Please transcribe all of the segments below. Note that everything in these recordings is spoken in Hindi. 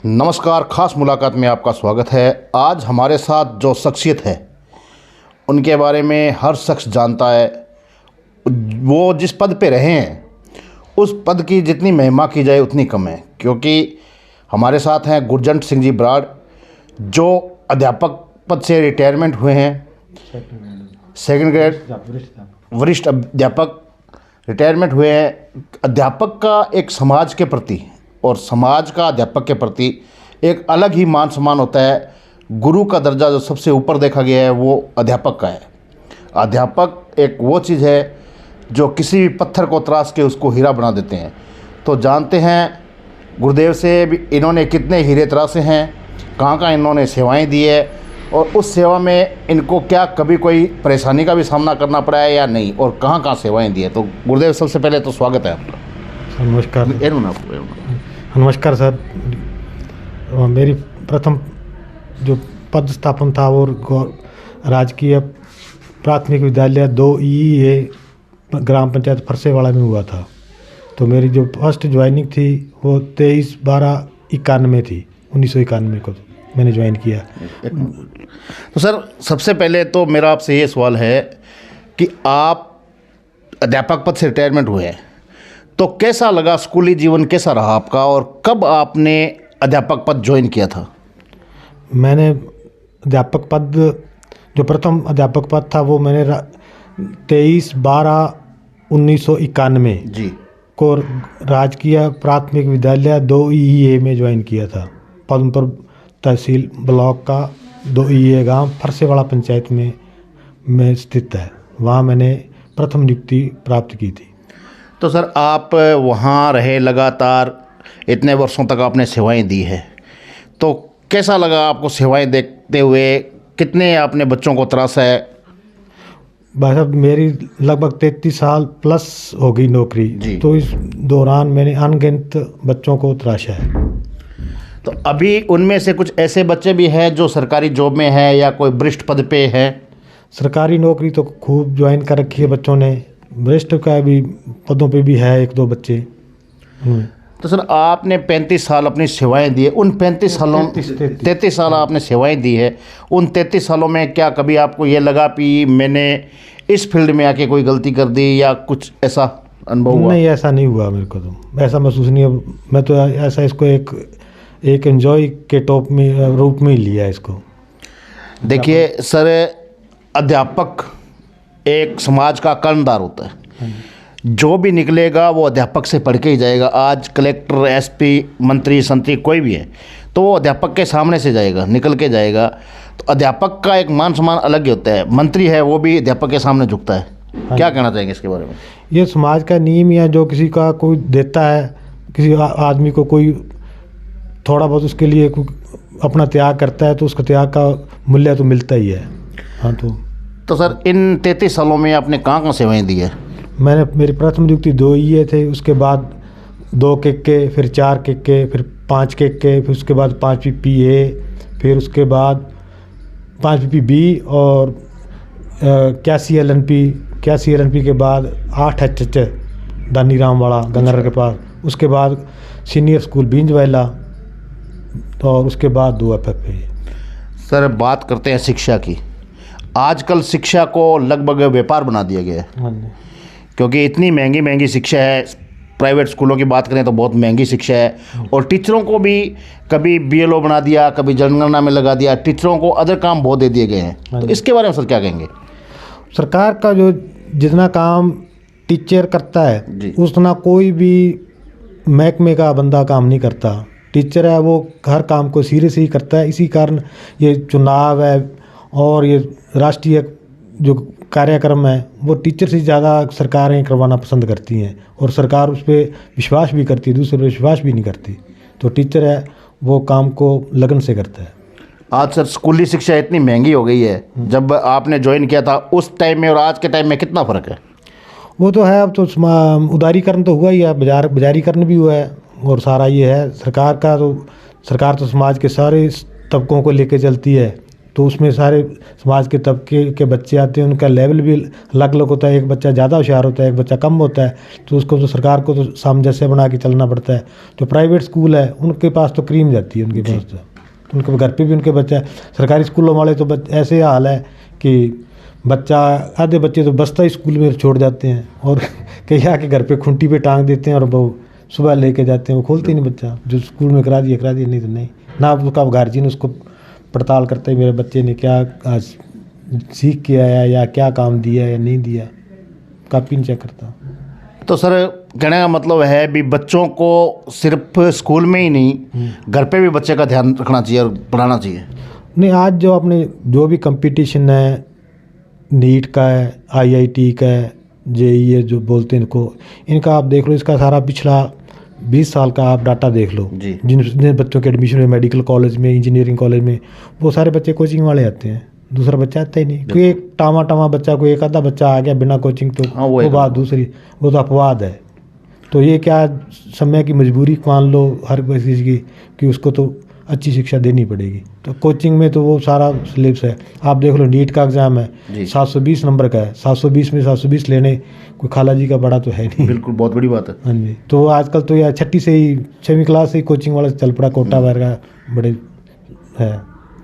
नमस्कार, ख़ास मुलाकात में आपका स्वागत है। आज हमारे साथ जो शख्सियत है उनके बारे में हर शख्स जानता है। वो जिस पद पे रहे हैं उस पद की जितनी महिमा की जाए उतनी कम है, क्योंकि हमारे साथ हैं गुरजंट सिंह जी बराड़, जो अध्यापक पद से रिटायरमेंट हुए हैं। सेकंड ग्रेड वरिष्ठ अध्यापक रिटायरमेंट हुए हैं। अध्यापक का एक समाज के प्रति और समाज का अध्यापक के प्रति एक अलग ही मान सम्मान होता है। गुरु का दर्जा जो सबसे ऊपर देखा गया है वो अध्यापक का है। अध्यापक एक वो चीज़ है जो किसी भी पत्थर को तराश के उसको हीरा बना देते हैं। तो जानते हैं गुरुदेव से भी इन्होंने कितने हीरे तराशे हैं, कहाँ कहाँ इन्होंने सेवाएं दी है और उस सेवा में इनको क्या कभी कोई परेशानी का भी सामना करना पड़ा है या नहीं, और कहाँ कहाँ सेवाएं दी है। तो गुरुदेव, सबसे पहले तो स्वागत है आपका। नमस्कार। नमस्कार सर। मेरी प्रथम जो पद स्थापन था वो राजकीय प्राथमिक विद्यालय 2 ग्राम पंचायत फरसेवाड़ा में हुआ था। तो मेरी जो फर्स्ट ज्वाइनिंग थी वो 23/12/91 थी। 1991 को मैंने ज्वाइन किया। तो सर, सबसे पहले तो मेरा आपसे ये सवाल है कि आप अध्यापक पद से रिटायरमेंट हुए हैं, तो कैसा लगा, स्कूली जीवन कैसा रहा आपका और कब आपने अध्यापक पद ज्वाइन किया था? मैंने अध्यापक पद, जो प्रथम अध्यापक पद था वो मैंने 23/12/1991 जी को राजकीय प्राथमिक विद्यालय 2 में ज्वाइन किया था। पद्मपुर तहसील ब्लॉक का 2 गांव फरसेवाड़ा पंचायत में स्थित है। वहाँ मैंने प्रथम नियुक्ति प्राप्त की थी। तो सर, आप वहाँ रहे, लगातार इतने वर्षों तक आपने सेवाएं दी है, तो कैसा लगा आपको सेवाएं देखते हुए? कितने आपने बच्चों को तराशा है? भाई साहब, मेरी लगभग 33 साल प्लस हो गई नौकरी जी। तो इस दौरान मैंने अनगिनत बच्चों को तराशा है। तो अभी उनमें से कुछ ऐसे बच्चे भी हैं जो सरकारी जॉब में हैं या कोई वरिष्ठ पद पे हैं? सरकारी नौकरी तो खूब ज्वाइन कर रखी है बच्चों ने, वरिष्ठ का भी पदों पे भी है 1-2 बच्चे। तो सर, आपने 35 साल अपनी सेवाएं दी है। उन 33 सालों 33 साल आपने सेवाएं दी है। उन 33 सालों में क्या कभी आपको ये लगा कि मैंने इस फील्ड में आके कोई गलती कर दी या कुछ ऐसा अनुभव हुआ? नहीं, ऐसा नहीं हुआ। मेरे को तो ऐसा महसूस नहीं है। मैं तो ऐसा इसको एक एंजॉय के रूप में ही लिया इसको। देखिए सर, अध्यापक एक समाज का कर्णधार होता है। जो भी निकलेगा वो अध्यापक से पढ़ के ही जाएगा। आज कलेक्टर, एसपी, मंत्री, संतरी कोई भी है तो वो अध्यापक के सामने से जाएगा, निकल के जाएगा। तो अध्यापक का एक मान सम्मान अलग ही होता है। मंत्री है वो भी अध्यापक के सामने झुकता है। क्या कहना चाहेंगे इसके बारे में? ये समाज का नियम या जो किसी का कोई देता है, किसी आदमी को कोई थोड़ा बहुत उसके लिए अपना त्याग करता है तो उसका त्याग का मूल्य तो मिलता ही है। हाँ। तो सर, इन 33 सालों में आपने कहाँ कहाँ सेवाएं दी है? मेरी प्रथम नियुक्ति 2 थे, उसके बाद 2 के, फिर 4 के, फिर 5 के, फिर उसके बाद 5 PA, फिर उसके बाद 5 PB और 81 LNP के बाद 8 HH दानी रामवाड़ा गंगानगर के पास। उसके बाद सीनियर स्कूल बींजवाला और उसके बाद 2 FFA। सर, बात करते हैं शिक्षा की। आजकल शिक्षा को लगभग व्यापार बना दिया गया है, क्योंकि इतनी महंगी शिक्षा है। प्राइवेट स्कूलों की बात करें तो बहुत महंगी शिक्षा है, और टीचरों को भी कभी BLO बना दिया, कभी जनगणना में लगा दिया। टीचरों को अदर काम बहुत दे दिए गए हैं। तो इसके बारे में सर क्या कहेंगे? सरकार का जो जितना काम टीचर करता है उतना कोई भी महकमे का बंदा काम नहीं करता। टीचर है वो हर काम को सीरियस ही करता है। इसी कारण ये चुनाव है और ये राष्ट्रीय जो कार्यक्रम है वो टीचर से ज़्यादा सरकारें करवाना पसंद करती हैं, और सरकार उस पर विश्वास भी करती है, दूसरे पर विश्वास भी नहीं करती। तो टीचर है वो काम को लगन से करता है। आज सर, स्कूली शिक्षा इतनी महंगी हो गई है। जब आपने ज्वाइन किया था उस टाइम में और आज के टाइम में कितना फ़र्क है? वो तो है, अब तो उदारीकरण तो हुआ ही है, बाजारीकरण भी हुआ है, और सारा ये है सरकार तो समाज के सारे तबकों को लेकर चलती है। तो उसमें सारे समाज के तबके के बच्चे आते हैं, उनका लेवल भी अलग अलग होता है। एक बच्चा ज़्यादा होशियार होता है, एक बच्चा कम होता है, तो उसको तो सरकार को तो सामंजस्य बना के चलना पड़ता है। जो प्राइवेट स्कूल है उनके पास तो क्रीम जाती है, उनके पास तो उनके घर पे भी उनके बच्चा। सरकारी स्कूलों वाले तो ऐसे हाल है कि बच्चा, आधे बच्चे तो बस्ता स्कूल में छोड़ जाते हैं और कहीं आके घर पे खूंटी पे टांग देते हैं और वो सुबह लेके जाते हैं, वो खोलते ही नहीं बच्चा। जो स्कूल में करा दिया नहीं तो नहीं ना, उसका गार्जियन उसको पड़ताल करते हैं मेरे बच्चे ने क्या आज सीख के आया या क्या काम दिया या नहीं दिया, कापी नहीं चेक करता। तो सर कहने का मतलब है भी बच्चों को सिर्फ स्कूल में ही नहीं, घर पे भी बच्चे का ध्यान रखना चाहिए और पढ़ाना चाहिए। नहीं, आज जो अपने जो भी कंपटीशन है, नीट का है, IIT का है, JEE है जो बोलते हैं इनको, इनका आप देख लो, इसका सारा पिछला 20 साल का आप डाटा देख लो। जिन बच्चों के एडमिशन हुए मेडिकल कॉलेज में, इंजीनियरिंग कॉलेज में, वो सारे बच्चे कोचिंग वाले आते हैं, दूसरा बच्चा आता ही नहीं। कोई एक टामा बच्चा, कोई एक आधा बच्चा आ गया बिना कोचिंग, तो वो बात दूसरी, वो तो अपवाद है। तो ये क्या समय की मजबूरी मान लो हर किसी की कि उसको तो अच्छी शिक्षा देनी पड़ेगी, तो कोचिंग में तो वो सारा सिलेबस है। आप देख लो, नीट का एग्ज़ाम है 720 नंबर का है, 720 में 720 लेने कोई खाला जी का बड़ा तो है नहीं। बिल्कुल, बहुत बड़ी बात है। हाँ जी, तो आजकल तो यार 6वीं क्लास से ही कोचिंग वाला चल पड़ा, कोटा वगैरह बड़े है।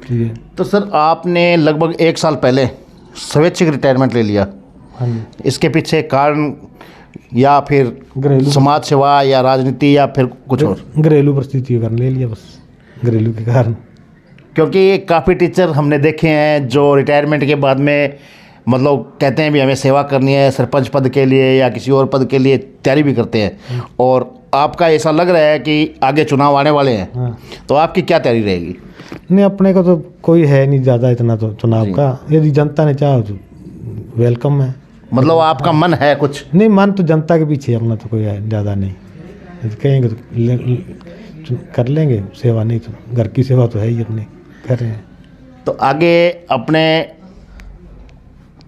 ठीक है, तो सर आपने लगभग 1 साल पहले स्वैच्छिक रिटायरमेंट ले लिया। हाँ जी, इसके पीछे कारण या फिर घरेलू समाज सेवा या राजनीति या फिर कुछ और? घरेलू परिस्थिति के कारण ले लिया, बस घरेलू के कारण। क्योंकि काफ़ी टीचर हमने देखे हैं जो रिटायरमेंट के बाद में मतलब कहते हैं भी हमें सेवा करनी है, सरपंच पद के लिए या किसी और पद के लिए तैयारी भी करते हैं, और आपका ऐसा लग रहा है कि आगे चुनाव आने वाले हैं। हाँ, तो आपकी क्या तैयारी रहेगी? नहीं, अपने को तो कोई है नहीं ज़्यादा इतना तो चुनाव का, यदि जनता ने चाहा तो वेलकम है। मतलब आपका मन है कुछ? नहीं, मन तो जनता के पीछे, अपना तो कोई है ज़्यादा नहीं। यदि कहेंगे तो कर लेंगे सेवा, नहीं तो घर की सेवा तो है ही अपने कर रहे हैं। तो आगे अपने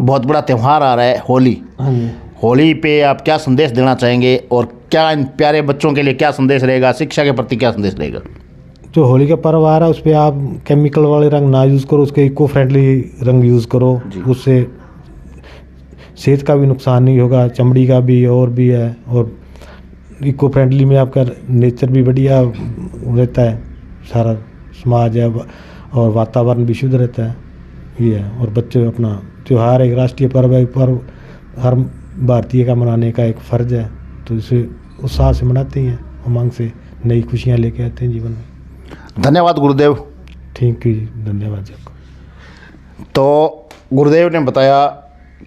बहुत बड़ा त्यौहार आ रहा है, होली। हाँ जी, होली पे आप क्या संदेश देना चाहेंगे और क्या इन प्यारे बच्चों के लिए क्या संदेश रहेगा, शिक्षा के प्रति क्या संदेश रहेगा? जो होली का पर्व आ रहा है उस पर आप केमिकल वाले रंग ना यूज़ करो, उसके इको फ्रेंडली रंग यूज़ करो, उससे सेहत का भी नुकसान नहीं होगा, चमड़ी का भी और भी है, और इको फ्रेंडली में आपका नेचर भी बढ़िया रहता है, सारा समाज है और वातावरण भी शुद्ध रहता है, ये है। और बच्चे अपना त्यौहार एक राष्ट्रीय पर्व है, पर्व हर भारतीय का मनाने का एक फ़र्ज है, तो इसे उत्साह से मनाते हैं, उमंग से नई खुशियाँ लेके आते हैं जीवन में। धन्यवाद गुरुदेव। थैंक यू जी, धन्यवाद जी आपको। तो गुरुदेव ने बताया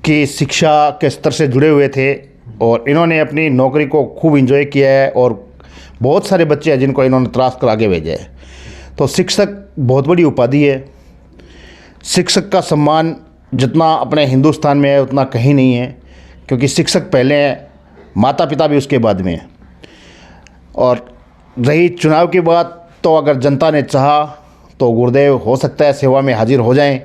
कि शिक्षा के स्तर से जुड़े हुए थे और इन्होंने अपनी नौकरी को खूब एंजॉय किया है, और बहुत सारे बच्चे हैं जिनको इन्होंने तराश कर आगे भेजा है। तो शिक्षक बहुत बड़ी उपाधि है। शिक्षक का सम्मान जितना अपने हिंदुस्तान में है उतना कहीं नहीं है, क्योंकि शिक्षक पहले हैं, माता पिता भी उसके बाद में है। और रही चुनाव की बात, तो अगर जनता ने चाहा तो गुरुदेव हो सकता है सेवा में हाजिर हो जाएं,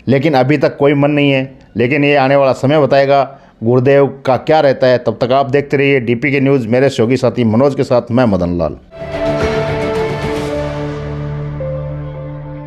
लेकिन अभी तक कोई मन नहीं है। लेकिन ये आने वाला समय बताएगा गुरुदेव का क्या रहता है। तब तक आप देखते रहिए DP के न्यूज़। मेरे सहयोगी साथी मनोज के साथ मैं मदन लाल।